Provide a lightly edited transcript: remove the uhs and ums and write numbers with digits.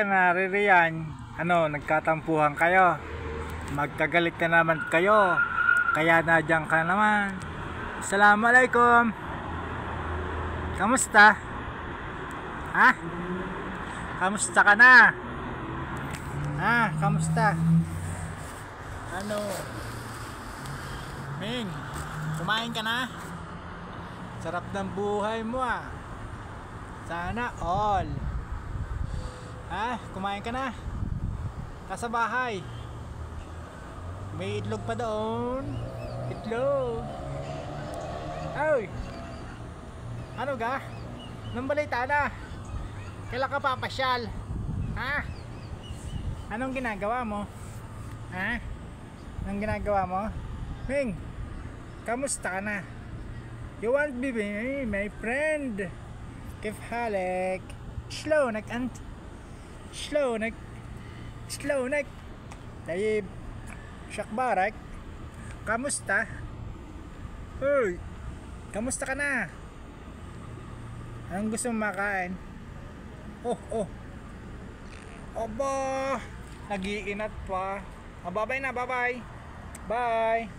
Naririyan, nagkatampuhan kayo, magkagalit na naman kayo, kaya nadyan ka naman. Assalamualaikum. Kamusta? Ha? Kamusta ka na? Ha? Kamusta? Ming, kumain ka na? Sarap ng buhay mo ah. Sana all. Kumain ka na? Nasa bahay. May itlog pa doon. Itlog. Ay. Ano ga? Anong balita na? Kailan ka papasyal? Ha? Anong ginagawa mo? Ha? Anong ginagawa mo? Ming, kamusta ka na? You want to be my friend? Kif halek? Shlonek ant. Shlonek. Tayyib. Shakbarak. Kamusta? Uy. Kamusta ka na? Anong gusto mong makain? Oh. Aba. Nag-iinat pa. Bye-bye na, bye-bye. Bye.